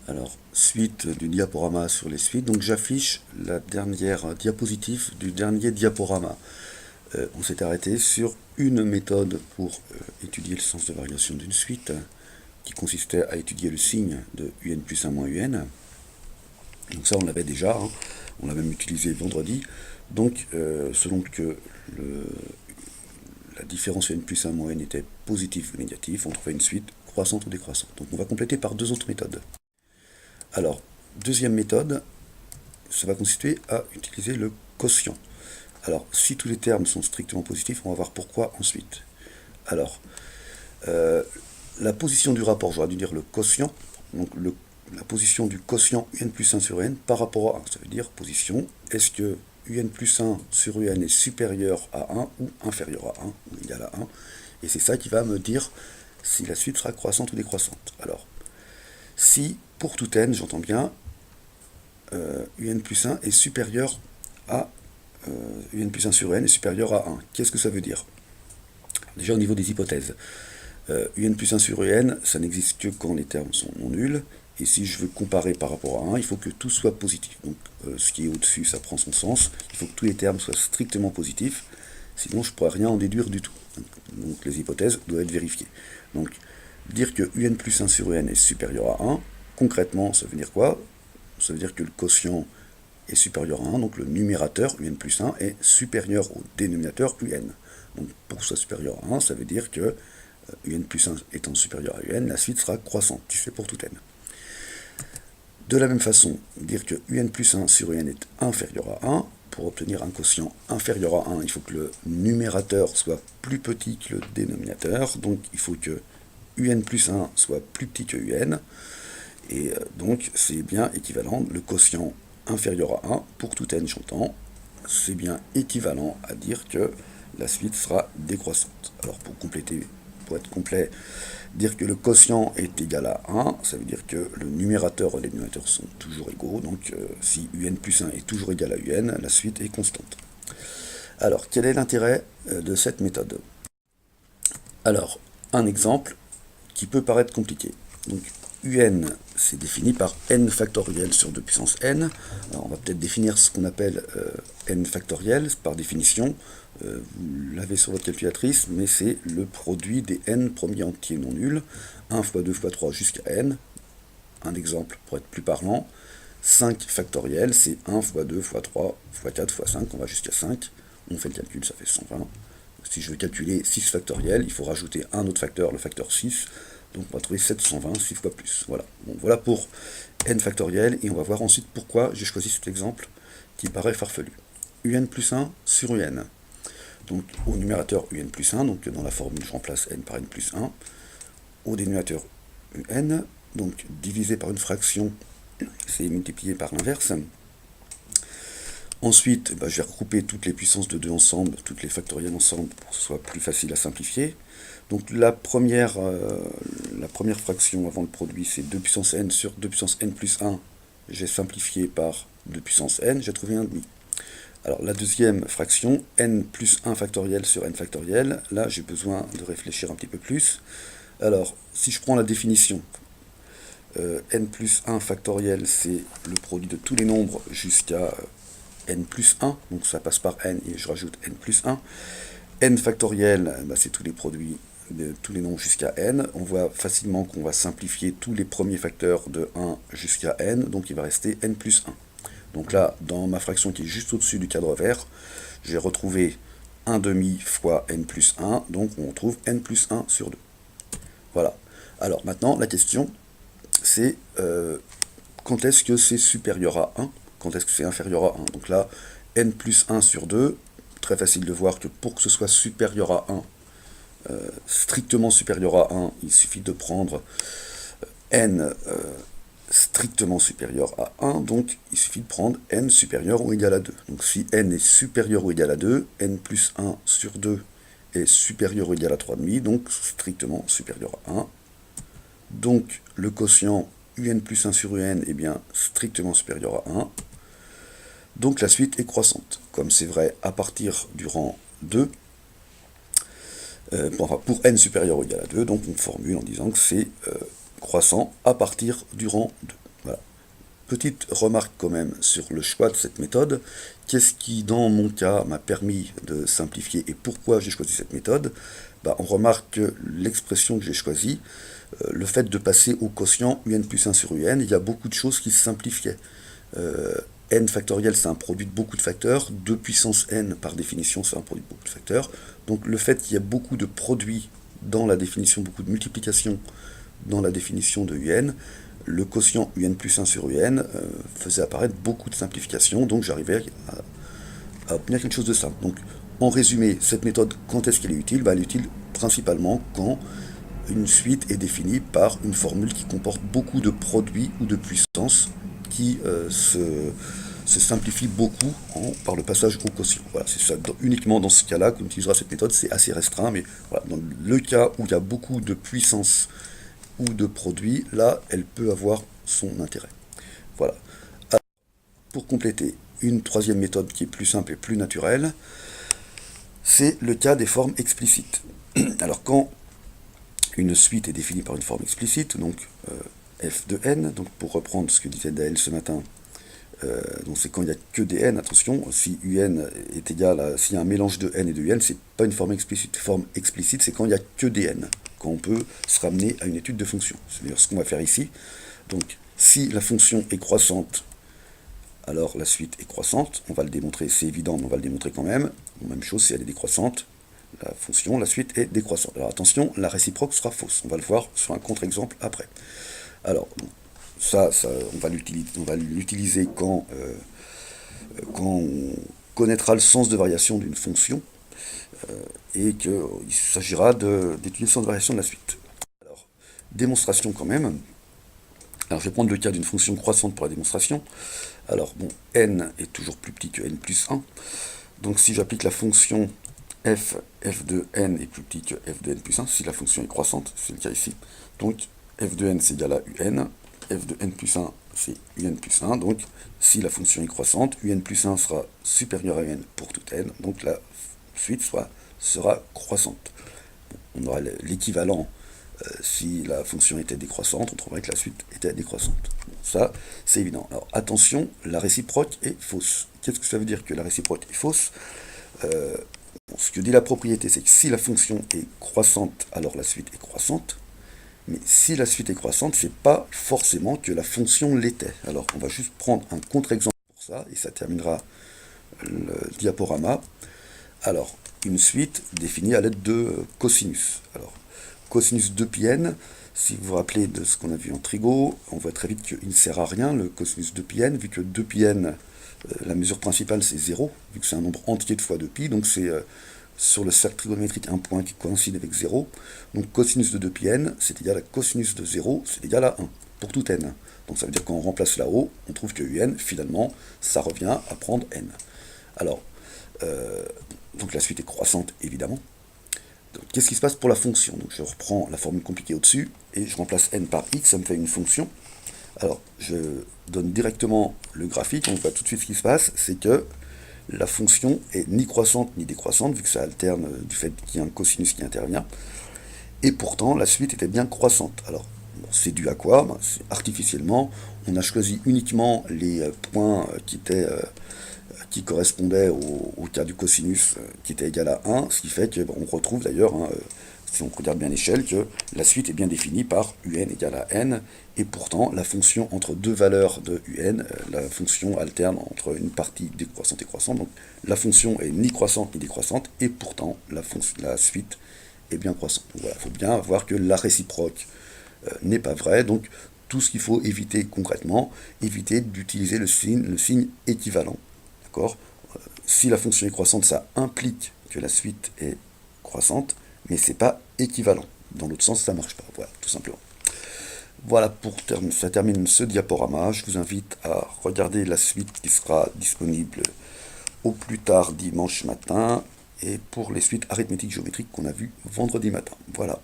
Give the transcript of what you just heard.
Alors, suite du diaporama sur les suites. Donc j'affiche la dernière diapositive du dernier diaporama. On s'est arrêté sur une méthode pour étudier le sens de variation d'une suite, qui consistait à étudier le signe de un plus 1 moins un. Donc ça, on l'avait déjà, hein. On l'a même utilisé vendredi. Donc, selon que la différence un plus 1 moins n était positive ou négative, on trouvait une suite croissante ou décroissante. Donc on va compléter par deux autres méthodes. Alors, deuxième méthode, ça va consister à utiliser le quotient. Alors, si tous les termes sont strictement positifs, on va voir pourquoi ensuite. Alors, la position du rapport, j'aurais dû dire le quotient, donc la position du quotient un plus 1 sur n par rapport à 1, ça veut dire position, est-ce que un plus 1 sur un est supérieur à 1 ou inférieur à 1, ou égal à 1, et c'est ça qui va me dire si la suite sera croissante ou décroissante. Alors, si pour tout n, j'entends bien, un plus 1 est supérieur à un plus 1 sur n est supérieur à 1. Qu'est-ce que ça veut dire? Déjà au niveau des hypothèses. Un plus 1 sur un, ça n'existe que quand les termes sont non nuls. Et si je veux comparer par rapport à 1, il faut que tout soit positif. Donc ce qui est au-dessus, ça prend son sens. Il faut que tous les termes soient strictement positifs. Sinon, je ne pourrais rien en déduire du tout. Donc les hypothèses doivent être vérifiées. Donc dire que un plus 1 sur un est supérieur à 1, concrètement, ça veut dire quoi? Ça veut dire que le quotient est supérieur à 1, donc le numérateur un plus 1 est supérieur au dénominateur un. Donc pour que ce soit supérieur à 1, ça veut dire que un plus 1 étant supérieur à un, la suite sera croissante, tu fais pour tout n. De la même façon, dire que un plus 1 sur un est inférieur à 1, pour obtenir un quotient inférieur à 1, il faut que le numérateur soit plus petit que le dénominateur, donc il faut que un plus 1 soit plus petit que un, et donc c'est bien équivalent, le quotient inférieur à 1, pour tout n j'entends, c'est bien équivalent à dire que la suite sera décroissante. Alors pour compléter, pour être complet, dire que le quotient est égal à 1, ça veut dire que le numérateur et le dénominateur sont toujours égaux, donc si un plus 1 est toujours égal à un, la suite est constante. Alors, quel est l'intérêt de cette méthode? Alors, un exemple qui peut paraître compliqué. Donc, un, c'est défini par n factoriel sur 2 puissance n. Alors, on va peut-être définir ce qu'on appelle n factoriel par définition. Vous l'avez sur votre calculatrice, mais c'est le produit des n premiers entiers non nuls, 1 fois 2 fois 3 jusqu'à n. Un exemple pour être plus parlant, 5 factoriel, c'est 1 fois 2 fois 3 fois 4 fois 5, on va jusqu'à 5. On fait le calcul, ça fait 120. Si je veux calculer 6 factoriel, il faut rajouter un autre facteur, le facteur 6. Donc on va trouver 720, 6 fois plus. Voilà. Bon, voilà pour n factoriel, et on va voir ensuite pourquoi j'ai choisi cet exemple qui paraît farfelu. Un plus 1 sur un. Donc au numérateur un plus 1, donc dans la formule je remplace n par n plus 1. Au dénominateur un, donc divisé par une fraction, c'est multiplié par l'inverse. Ensuite, je vais regrouper toutes les puissances de 2 ensemble, toutes les factorielles ensemble, pour que ce soit plus facile à simplifier. Donc la première fraction avant le produit, c'est 2 puissance n sur 2 puissance n plus 1. J'ai simplifié par 2 puissance n, j'ai trouvé 1,5. Alors la deuxième fraction, n plus 1 factoriel sur n factoriel, là j'ai besoin de réfléchir un petit peu plus. Alors, si je prends la définition, n plus 1 factoriel, c'est le produit de tous les nombres jusqu'à n plus 1, donc ça passe par n et je rajoute n plus 1. N factoriel, c'est tous les produits de tous les nombres jusqu'à n. On voit facilement qu'on va simplifier tous les premiers facteurs de 1 jusqu'à n, donc il va rester n plus 1. Donc là, dans ma fraction qui est juste au-dessus du cadre vert, j'ai retrouvé 1 demi fois n plus 1, donc on trouve n plus 1 sur 2. Voilà. Alors maintenant, la question, c'est quand est-ce que c'est supérieur à 1, quand est-ce que c'est inférieur à 1. Donc là, n plus 1 sur 2, très facile de voir que pour que ce soit supérieur à 1, strictement supérieur à 1, il suffit de prendre n strictement supérieur à 1, donc il suffit de prendre n supérieur ou égal à 2. Donc si n est supérieur ou égal à 2, n plus 1 sur 2 est supérieur ou égal à 3,5, donc strictement supérieur à 1. Donc le quotient un plus 1 sur un est bien strictement supérieur à 1. Donc la suite est croissante, comme c'est vrai à partir du rang 2, pour n supérieur ou égal à 2, donc on formule en disant que c'est croissant à partir du rang 2. petite remarque quand même sur le choix de cette méthode. Qu'est-ce qui, dans mon cas, m'a permis de simplifier et pourquoi j'ai choisi cette méthode? On remarque que l'expression que j'ai choisie, le fait de passer au quotient un plus 1 sur un, il y a beaucoup de choses qui se simplifiaient. N factoriel, c'est un produit de beaucoup de facteurs. 2 puissance n, par définition, c'est un produit de beaucoup de facteurs. Donc le fait qu'il y ait beaucoup de produits dans la définition, beaucoup de multiplications dans la définition de un, le quotient un plus 1 sur un faisait apparaître beaucoup de simplifications, donc j'arrivais à obtenir quelque chose de simple. Donc, en résumé, cette méthode, quand est-ce qu'elle est utile? Elle est utile principalement quand une suite est définie par une formule qui comporte beaucoup de produits ou de puissances qui se simplifie beaucoup par le passage au quotient. Voilà, c'est ça. Uniquement dans ce cas-là qu'on utilisera cette méthode, c'est assez restreint, mais voilà, dans le cas où il y a beaucoup de puissances ou de produits, là, elle peut avoir son intérêt. Voilà. Alors, pour compléter, une troisième méthode qui est plus simple et plus naturelle, c'est le cas des formes explicites. Alors, quand une suite est définie par une forme explicite, donc f de n, donc pour reprendre ce que disait Daël ce matin, donc c'est quand il n'y a que des n, attention, si un est égal à, s'il y a un mélange de n et de un, c'est pas une forme explicite. Forme explicite, c'est quand il n'y a que des n, quand on peut se ramener à une étude de fonction. C'est d'ailleurs ce qu'on va faire ici. Donc, si la fonction est croissante, alors la suite est croissante. On va le démontrer, c'est évident, mais on va le démontrer quand même. Même chose, si elle est décroissante, la fonction, la suite est décroissante. Alors attention, la réciproque sera fausse. On va le voir sur un contre-exemple après. Alors, ça on va l'utiliser quand on connaîtra le sens de variation d'une fonction et qu'il s'agira d'étudier le sens de variation de la suite. Alors, démonstration quand même. Alors, je vais prendre le cas d'une fonction croissante pour la démonstration. Alors, bon, n est toujours plus petit que n plus 1. Donc, si j'applique la fonction f de n est plus petit que f de n plus 1, si la fonction est croissante, c'est le cas ici. Donc, f de n, c'est égal à un. F de n plus 1, c'est un plus 1. Donc, si la fonction est croissante, un plus 1 sera supérieur à n pour tout n. Donc, la suite sera croissante. Bon, on aura l'équivalent. Si la fonction était décroissante, on trouverait que la suite était décroissante. Bon, ça, c'est évident. Alors, attention, la réciproque est fausse. Qu'est-ce que ça veut dire que la réciproque est fausse? Ce que dit la propriété, c'est que si la fonction est croissante, alors la suite est croissante. Mais si la suite est croissante, c'est pas forcément que la fonction l'était. Alors, on va juste prendre un contre-exemple pour ça, et ça terminera le diaporama. Alors, une suite définie à l'aide de cosinus. Alors, cosinus 2πn, si vous vous rappelez de ce qu'on a vu en trigo, on voit très vite qu'il ne sert à rien, le cosinus 2πn, vu que 2πn, la mesure principale, c'est 0, vu que c'est un nombre entier de fois 2π, donc c'est sur le cercle trigonométrique un point qui coïncide avec 0. Donc cosinus de 2πn, c'est égal à cosinus de 0, c'est égal à 1, pour tout n. Donc ça veut dire qu'on remplace là-haut, on trouve que un, finalement, ça revient à prendre n. Alors, donc la suite est croissante, évidemment. Qu'est-ce qui se passe pour la fonction? Donc je reprends la formule compliquée au-dessus, et je remplace n par x, ça me fait une fonction. Alors, je donne directement le graphique, on voit tout de suite ce qui se passe, c'est que la fonction est ni croissante ni décroissante, vu que ça alterne du fait qu'il y a un cosinus qui intervient, et pourtant la suite était bien croissante. Alors, bon, c'est dû à quoi? Artificiellement, on a choisi uniquement les points qui correspondaient au cas du cosinus qui était égal à 1, ce qui fait qu'on retrouve d'ailleurs, si on regarde bien l'échelle, que la suite est bien définie par un égale à n, et pourtant la fonction entre deux valeurs de un, la fonction alterne entre une partie décroissante et croissante, donc la fonction est ni croissante ni décroissante, et pourtant la suite est bien croissante. Donc voilà, il faut bien voir que la réciproque n'est pas vraie, donc tout ce qu'il faut éviter concrètement, éviter d'utiliser le signe équivalent. Si la fonction est croissante, ça implique que la suite est croissante, mais c'est pas équivalent. Dans l'autre sens, ça marche pas. Voilà, tout simplement. Voilà, ça termine ce diaporama. Je vous invite à regarder la suite qui sera disponible au plus tard dimanche matin, et pour les suites arithmétiques géométriques qu'on a vues vendredi matin. Voilà.